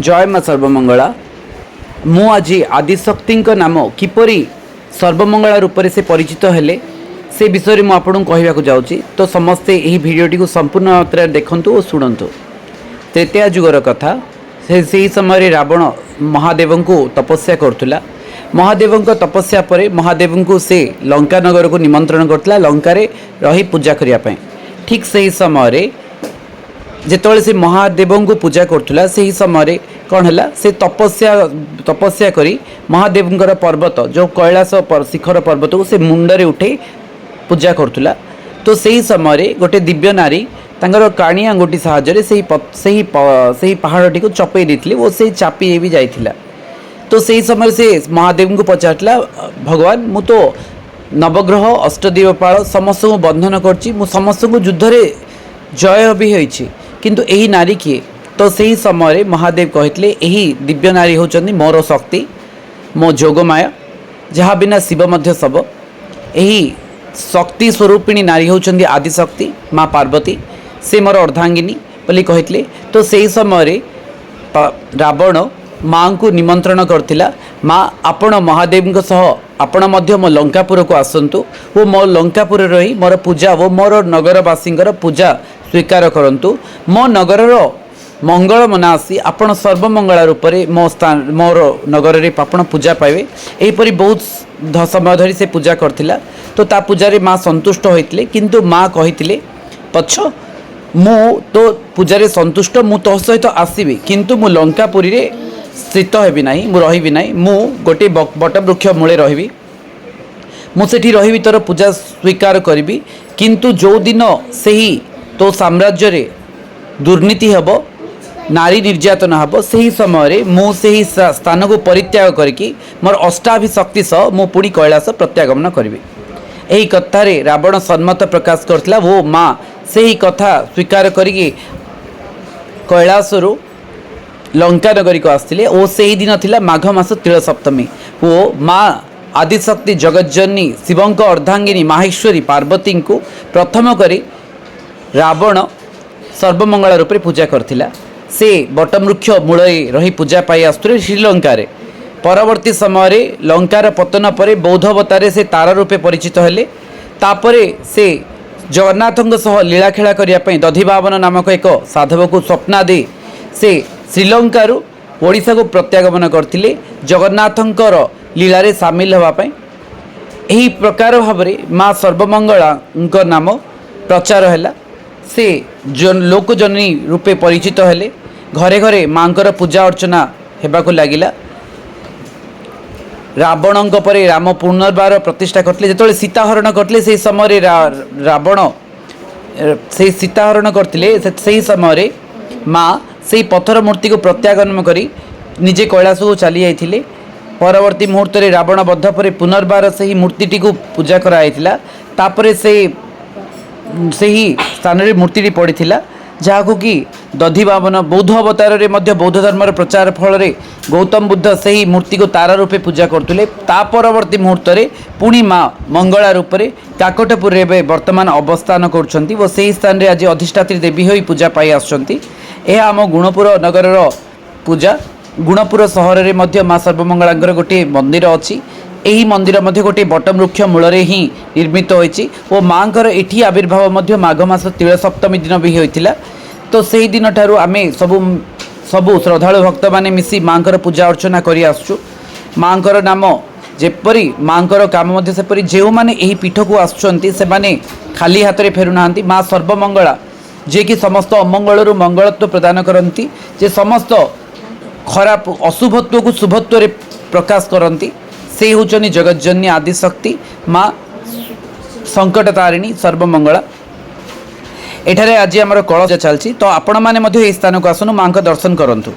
जय माँ सर्वमंगला। मु आज आदिशक्ति नाम किपरि सर्वमंगला रूप से परिचित हेले से विषय में आपको कहवाक जाऊँगी। तो समस्ते यही भिडटी को संपूर्ण मात्रा देखु और शुणु। त्रेतया जुगर कथा से समय रावण महादेव को तपस्या करुला। महादेव तपस्या पर महादेव को से लंका नगर को निमंत्रण करता लंका रही पूजा करने। ठीक से ही समय जेतोले से महादेव को पूजा करुला से समय कौन है से तपस्या करी महादेव पर्वत जो कैलाश शिखर पर्वत को से मुंडरे उठे पूजा करुला। तो सही समय गोटे दिव्य नारी तांगर काणी आंगुठी साहाय्य से पहाड़ी को चपई देती और से चापी भी जाइथिला। तो सही समय से महादेव को पचारला भगवान मु तो नवग्रह अष्टदेवपाल समस्त को बंधन करछि मु समस्त को युद्ध रे जय भी होइछि किंतु एही नारी किए। तो सही समय महादेव कहते यही दिव्य नारी होचंदी मोर शक्ति मो जोगमाया जहाँ बिना शिव मध्य सब। यही शक्ति स्वरूपिणी नारी होचंदी आदिशक्ति माँ पार्वती से मोर अर्धांगिनी बोली कहते। तो सही समय रावण माँ को निमंत्रण करथिला माँ आपण महादेव सह आपण मध्य मो लंकापुर को आसतु वो मो लंकापुर रही मोर पूजा वो मोर नगरवासी पूजा स्वीकार करंतु मो नगर मंगल मनासी आपण सर्वमंगला रूप से मो स्थान मोर नगर रे आपण पूजा पाइबे। एहीपरि बहुत समय धरी से पूजा करथिला। तो ता पूजा रे माँ संतुष्ट होइतिले किंतु माँ कहितिले पछ मु तो पूजा रे संतुष्ट मु तो सहित आसीबी किंतु मु लंकापुरी रे स्थित हेबी नाही मु रहिबी नाही मु गोटे बटवृक्ष मूले रहिबी मु सेठी रहिबी तोर पूजा स्वीकार करिबी किंतु जो दिन सही तो साम्राज्य रे दुर्नीति हेबो नारी निर्यातन हेबो सही समय मु सही स्थान को परित्याग करके मोर अष्टाभिशक्ति सह मु पुणी कैलाश प्रत्यागमन करिबी। एही कथा रे रावण सम्मत प्रकाश करथिला वो माँ सही कथा स्वीकार करके कैलाश रु लंका नगरी को आसथिले और सही दिन थिला माघ मास तिल सप्तमी। वो माँ आदिशक्ति जगज्जननी शिवंक अर्धांगिनी माहेश्वरी पार्वती को प्रथम करी रावण सर्वमंगला रूप पूजा करथिला। से बटवृक्ष मूल रही पूजा पाई आसुरे श्रीलंका रे। परवर्ती समय लंकार पतन पर बौद्ध अवतार से तारा रूपे परिचित हेले। तापरे से जगन्नाथों सह लीला खेला करने दधिबावन नामक एक साधव को स्वप्ना दे से श्रीलंका ओडिशा को प्रत्यागमन करथिले जगन्नाथंकर लीला रे सामिल होगापी। यही प्रकार भाव माँ सर्वमंगला नाम प्रचार है से लोकजननी रूपे परिचित हेले। घरे घरे माँकर पूजा अर्चना हेबाकु लागिला। रावण परे राम पुनर्बार प्रतिष्ठा करते जो सीताहरण करते से समय रावण से सीताहरण करते से समय माँ से पत्थर मूर्ति को प्रत्यागमन करी निजे कैलाश को चली जाइथिले। परवर्ती मुहूर्त में रावण वध पर पुनर्बार से ही मूर्ति को पूजा कराइथिला। तापरे से ही स्थान रे मूर्ति पड़ी जहाँ कि दधिबावन बौद्ध अवतार रे मध्य बौद्ध धर्म प्रचार फल गौतम बुद्ध से ही मूर्ति को तारा रूपे पूजा करते। ता परवर्ती मुहूर्त में पुणी माँ मंगला रूप से काकटपुर रे वर्तमान अवस्थान करुँच और से स्थान रे आज अधिष्ठात्री देवी हो पूजा पाई आसुँच। यह आम गुणपुर नगर पूजा। गुणपुर सहर में मध्य माँ सर्वमंगला गोटे मंदिर अच्छी। यही मंदिर मध्य गोटे बटवृक्ष मूल ही निर्मित होइछि और माँ कर एठी आविर्भाव मध्य माघ मास तिल सप्तमी दिन भी होइथिला। तो सही दिन ठारू आमे सबु श्रद्धालु भक्त माने मिसी माँ कर पूजा अर्चना करी आसुछु। माँ कर नाम जेपरी माँ कर काम मध्य सेपरी जो माने एही पीठ को आसुछंती से माने खाली हाथ रे फेरु नाहंती। माँ सर्वमंगला जे कि समस्त अमंगल रु मंगलत्व प्रदान करती जे समस्त खराब अशुभत्व को शुभत्व रे प्रकाश करती से होचनी जगज्जननी आदिशक्ति माँ संकटतारिणी सर्वमंगला। एठारे आज आमर कलश चलती। तो आपण मैंने स्थान को आसनु माँ का दर्शन करंतु।